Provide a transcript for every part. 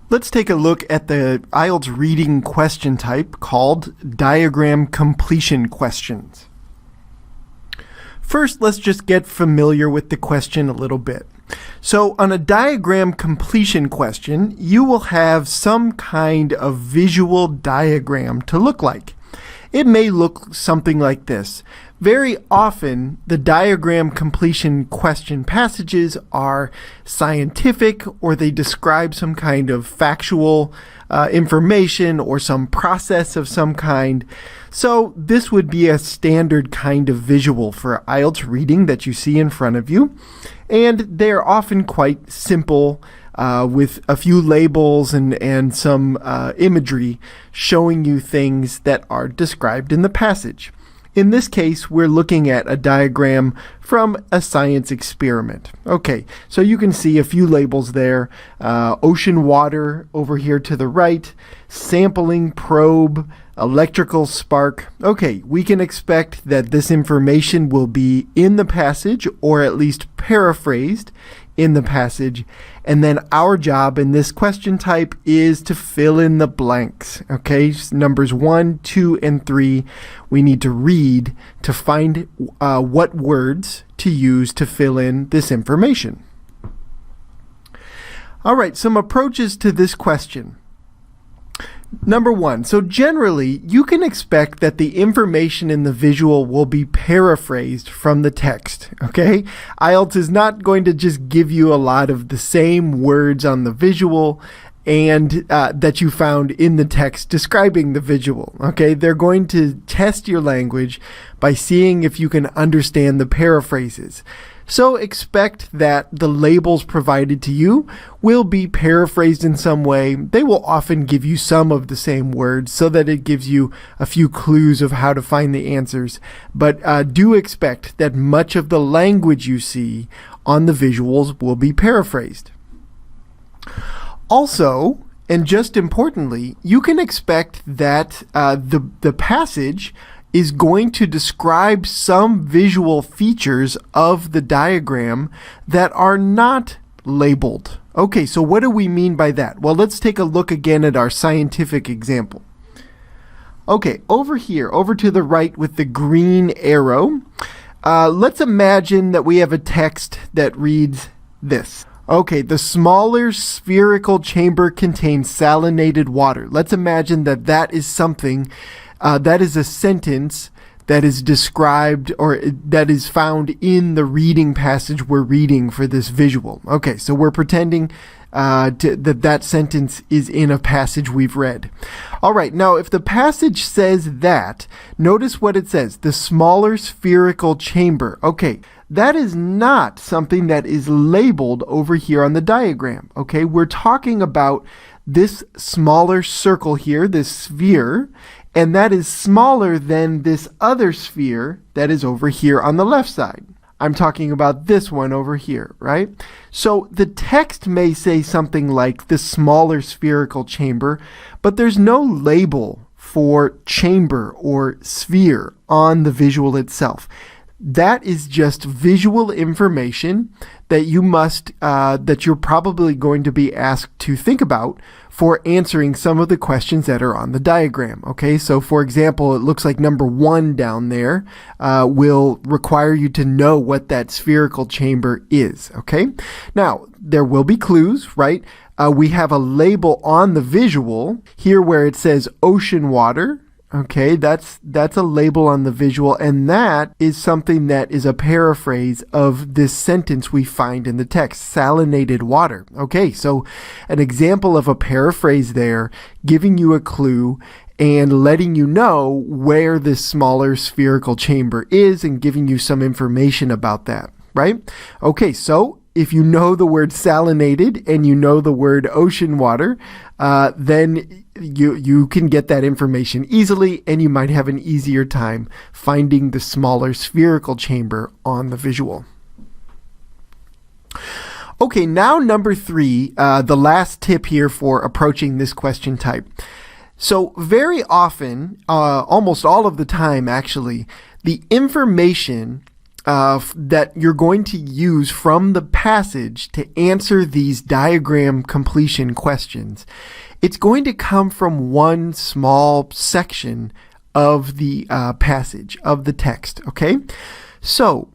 Let's take a look at the IELTS reading question type called diagram completion questions. First, let's just get familiar with the question a little bit. So on a diagram completion question, you will have some kind of visual diagram to look like. It may look something like this. Very often, the diagram completion question passages are scientific, or they describe some kind of factual information or some process of some kind. So this would be a standard kind of visual for IELTS reading that you see in front of you. And they're often quite simple, with a few labels and some imagery showing you things that are described in the passage. In this case, we're looking at a diagram from a science experiment. Okay, so you can see a few labels there. Ocean water over here to the right, sampling probe, electrical spark. Okay, we can expect that this information will be in the passage, or at least paraphrased in the passage, and then our job in this question type is to fill in the blanks. Okay, numbers 1, 2, and 3 we need to read to find what words to use to fill in this information. All right, some approaches to this question. Number 1, so generally you can expect that the information in the visual will be paraphrased from the text, okay? IELTS is not going to just give you a lot of the same words on the visual and that you found in the text describing the visual, okay? They're going to test your language by seeing if you can understand the paraphrases. So expect that the labels provided to you will be paraphrased in some way. They will often give you some of the same words so that it gives you a few clues of how to find the answers. But do expect that much of the language you see on the visuals will be paraphrased. Also, and just importantly, you can expect that the passage is going to describe some visual features of the diagram that are not labeled. Okay, so what do we mean by that? Well, let's take a look again at our scientific example. Okay, over here, over to the right with the green arrow, let's imagine that we have a text that reads this. Okay, the smaller spherical chamber contains salinated water. Let's imagine that that is something that is a sentence that is described or that is found in the reading passage we're reading for this visual. Okay, so we're pretending that sentence is in a passage we've read. All right, now if the passage says that, notice what it says, the smaller spherical chamber. Okay, that is not something that is labeled over here on the diagram. Okay, we're talking about this smaller circle here, this sphere, and that is smaller than this other sphere that is over here on the left side. I'm talking about this one over here, right? So the text may say something like the smaller spherical chamber, but there's no label for chamber or sphere on the visual itself. That is just visual information that you must, that you're probably going to be asked to think about for answering some of the questions that are on the diagram. Okay, so for example, it looks like number 1 down there will require you to know what that spherical chamber is. Okay, now there will be clues, right? We have a label on the visual here where it says ocean water. Okay, that's a label on the visual, and that is something that is a paraphrase of this sentence we find in the text, salinated water. Okay, so an example of a paraphrase there, giving you a clue and letting you know where this smaller spherical chamber is and giving you some information about that, right? Okay, so if you know the word salinated and you know the word ocean water, then you can get that information easily, and you might have an easier time finding the smaller spherical chamber on the visual. Okay, now number 3, the last tip here for approaching this question type. So very often, almost all of the time actually, the information that you're going to use from the passage to answer these diagram completion questions, it's going to come from one small section of the passage, of the text, okay? So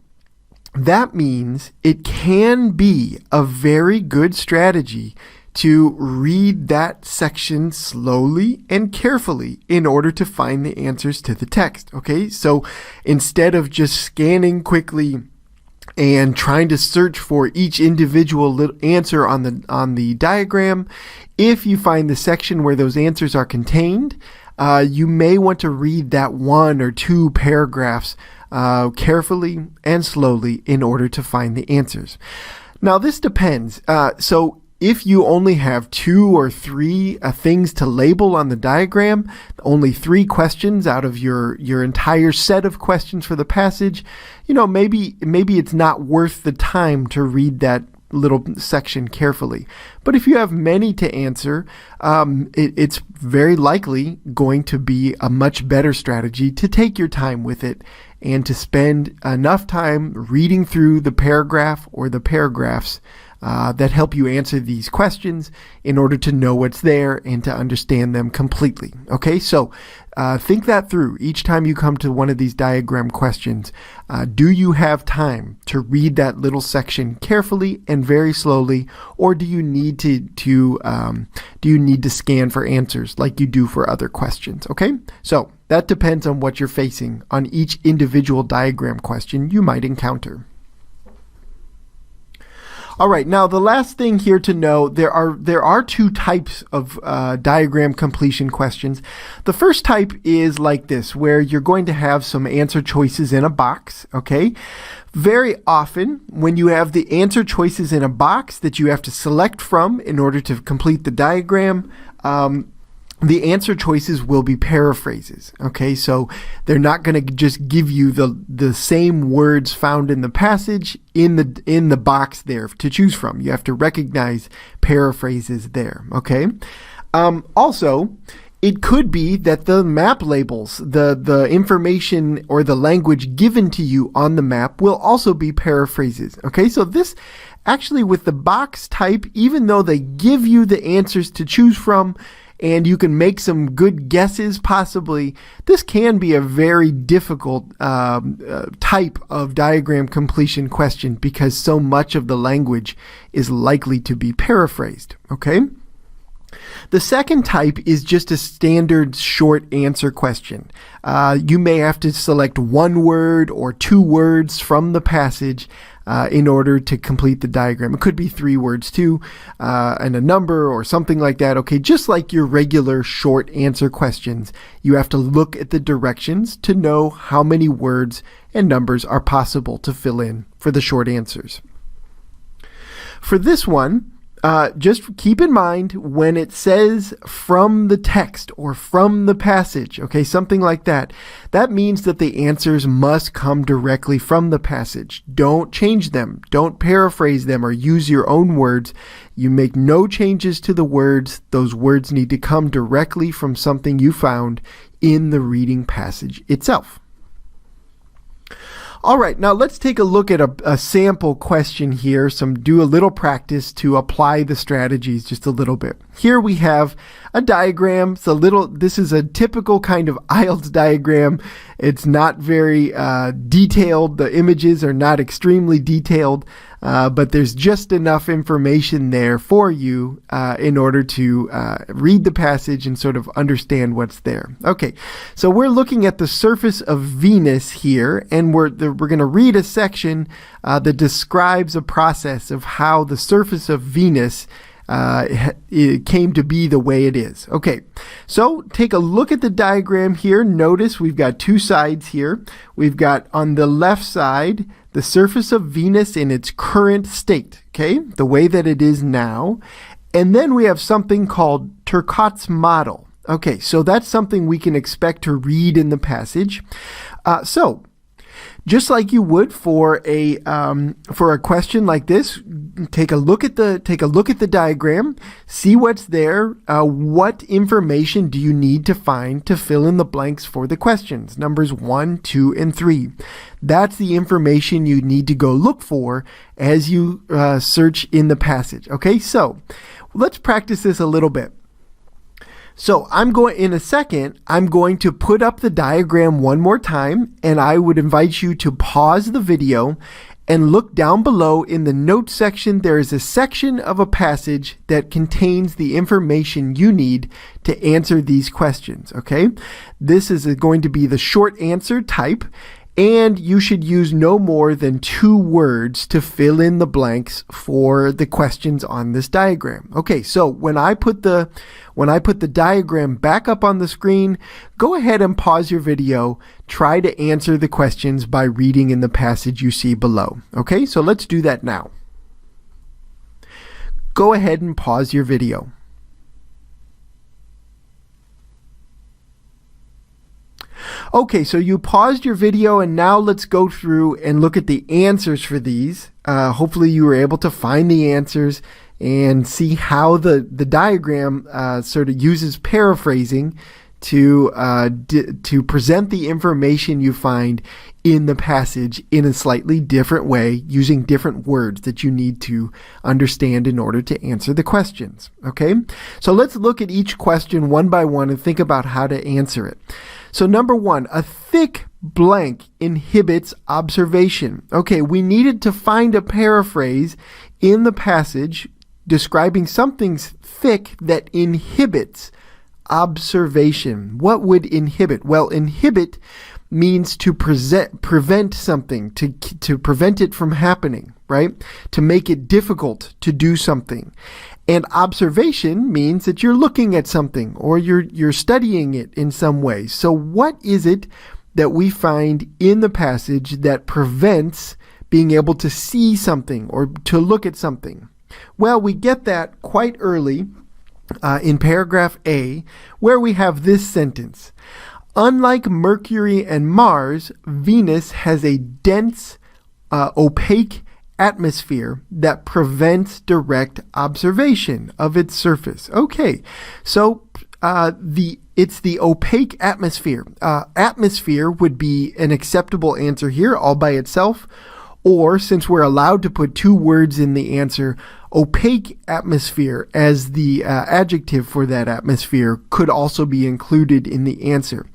that means it can be a very good strategy to read that section slowly and carefully in order to find the answers to the text, okay? So instead of just scanning quickly and trying to search for each individual little answer on the diagram, if you find the section where those answers are contained, you may want to read that 1 or 2 paragraphs carefully and slowly in order to find the answers. Now, this depends. So if you only have 2 or 3 things to label on the diagram, only 3 questions out of your entire set of questions for the passage, maybe it's not worth the time to read that little section carefully. But if you have many to answer, it's very likely going to be a much better strategy to take your time with it and to spend enough time reading through the paragraph or the paragraphs that help you answer these questions in order to know what's there and to understand them completely. Okay, so think that through each time you come to one of these diagram questions. Do you have time to read that little section carefully and very slowly, or do you need to scan for answers like you do for other questions? Okay, so that depends on what you're facing on each individual diagram question you might encounter. All right, now the last thing here to know, there are 2 types of diagram completion questions. The first type is like this, where you're going to have some answer choices in a box, okay? Very often, when you have the answer choices in a box that you have to select from in order to complete the diagram, the answer choices will be paraphrases, okay? So they're not going to just give you the same words found in the passage in the box there to choose from. You have to recognize paraphrases there, okay? Also, it could be that the map labels, the information or the language given to you on the map will also be paraphrases, okay? So this actually, with the box type, even though they give you the answers to choose from, and you can make some good guesses possibly, this can be a very difficult type of diagram completion question because so much of the language is likely to be paraphrased, okay? The second type is just a standard short answer question. You may have to select 1 word or 2 words from the passage in order to complete the diagram. It could be 3 words too, and a number or something like that. Okay, just like your regular short answer questions, you have to look at the directions to know how many words and numbers are possible to fill in for the short answers. For this one, just keep in mind when it says from the text or from the passage, okay, something like that, that means that the answers must come directly from the passage. Don't change them. Don't paraphrase them or use your own words. You make no changes to the words. Those words need to come directly from something you found in the reading passage itself. All right, now let's take a look at a sample question here, do a little practice to apply the strategies just a little bit. Here we have a diagram. This is a typical kind of IELTS diagram. It's not very detailed. The images are not extremely detailed, but there's just enough information there for you in order to read the passage and sort of understand what's there. Okay, so we're looking at the surface of Venus here, and we're going to read a section that describes a process of how the surface of Venus it came to be the way it is. Okay, so take a look at the diagram here. Notice we've got 2 sides here. We've got on the left side the surface of Venus in its current state, okay, the way that it is now. And then we have something called Turcotte's model. Okay, so that's something we can expect to read in the passage. So Just like you would for a question like this, take a look at the diagram, see what's there. What information do you need to find to fill in the blanks for the questions? Numbers 1, 2, and 3. That's the information you need to go look for as you search in the passage. Okay, so let's practice this a little bit. So in a second, I'm going to put up the diagram one more time, and I would invite you to pause the video and look down below in the notes section. There is a section of a passage that contains the information you need to answer these questions, okay? This is going to be the short answer type, and you should use no more than 2 words to fill in the blanks for the questions on this diagram. Okay, so when I put the diagram back up on the screen, go ahead and pause your video. Try to answer the questions by reading in the passage you see below. Okay, so let's do that now. Go ahead and pause your video. Okay, so you paused your video, and now let's go through and look at the answers for these. Hopefully you were able to find the answers and see how the diagram sort of uses paraphrasing to present the information you find in the passage in a slightly different way, using different words that you need to understand in order to answer the questions. Okay, so let's look at each question one by one and think about how to answer it. So number 1, a thick blank inhibits observation. Okay, we needed to find a paraphrase in the passage describing something thick that inhibits observation. What would inhibit? Well, inhibit means to prevent something, to prevent it from happening, right? To make it difficult to do something. And observation means that you're looking at something or you're studying it in some way. So what is it that we find in the passage that prevents being able to see something or to look at something? Well, we get that quite early in paragraph A, where we have this sentence. Unlike Mercury and Mars, Venus has a dense, opaque atmosphere that prevents direct observation of its surface. Okay, so it's the opaque atmosphere. Atmosphere would be an acceptable answer here all by itself, or since we're allowed to put 2 words in the answer, opaque atmosphere as the adjective for that atmosphere could also be included in the answer.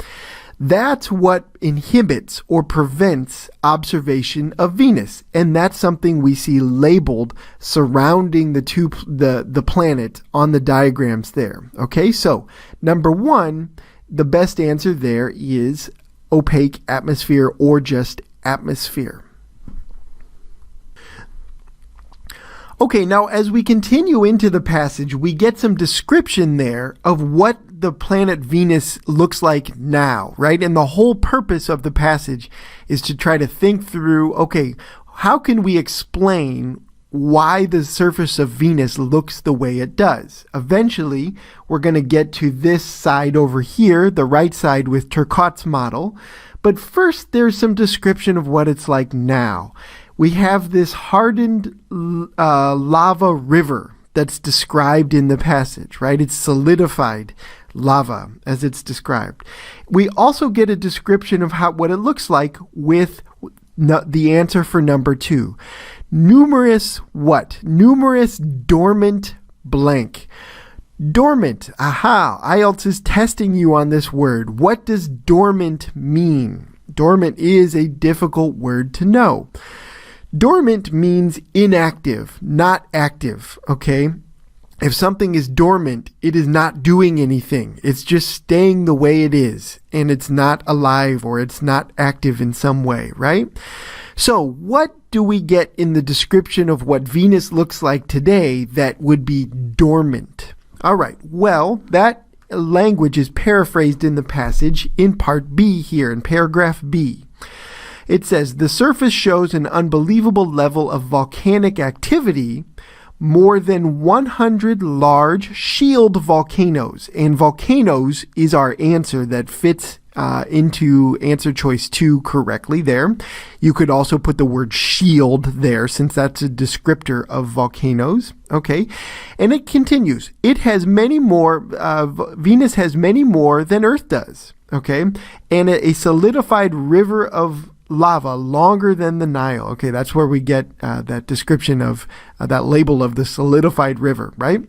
That's what inhibits or prevents observation of Venus, and that's something we see labeled surrounding the planet on the diagrams there. Okay, so number 1, the best answer there is opaque atmosphere or just atmosphere. Okay, now as we continue into the passage, we get some description there of what the planet Venus looks like now, right? And the whole purpose of the passage is to try to think through, okay, how can we explain why the surface of Venus looks the way it does? Eventually, we're going to get to this side over here, the right side with Turcotte's model. But first, there's some description of what it's like now. We have this hardened lava river that's described in the passage, right? It's solidified lava as it's described. We also get a description of what it looks like with the answer for number 2. Numerous what? Numerous dormant blank. Dormant. Aha. IELTS is testing you on this word. What does dormant mean? Dormant is a difficult word to know. Dormant means inactive, not active, okay? If something is dormant, it is not doing anything. It's just staying the way it is, and it's not alive or it's not active in some way, right? So what do we get in the description of what Venus looks like today that would be dormant? All right, well, that language is paraphrased in the passage in part B here, in paragraph B. It says, the surface shows an unbelievable level of volcanic activity, more than 100 large shield volcanoes. And volcanoes is our answer that fits into answer choice 2 correctly there. You could also put the word shield there, since that's a descriptor of volcanoes. Okay, and it continues. It has many more, Venus has many more than Earth does. Okay, and a solidified river of lava longer than the Nile. Okay, that's where we get that description of that label of the solidified river, right?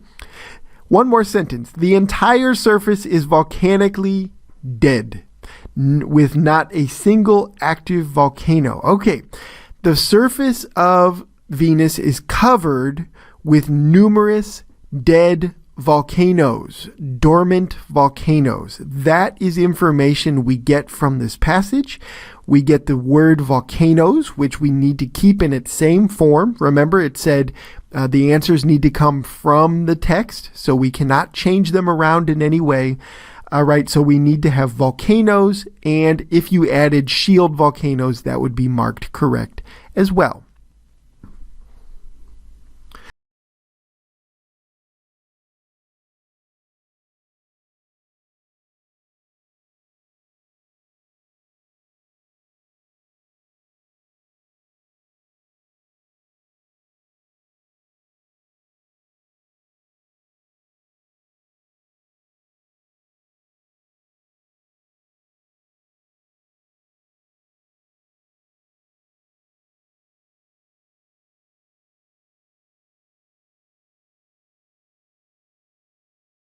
One more sentence. The entire surface is volcanically dead, with not a single active volcano. Okay, the surface of Venus is covered with numerous dead volcanoes, dormant volcanoes. That is information we get from this passage. We get the word volcanoes, which we need to keep in its same form. Remember, it said the answers need to come from the text, so we cannot change them around in any way. All right, so we need to have volcanoes, and if you added shield volcanoes, that would be marked correct as well.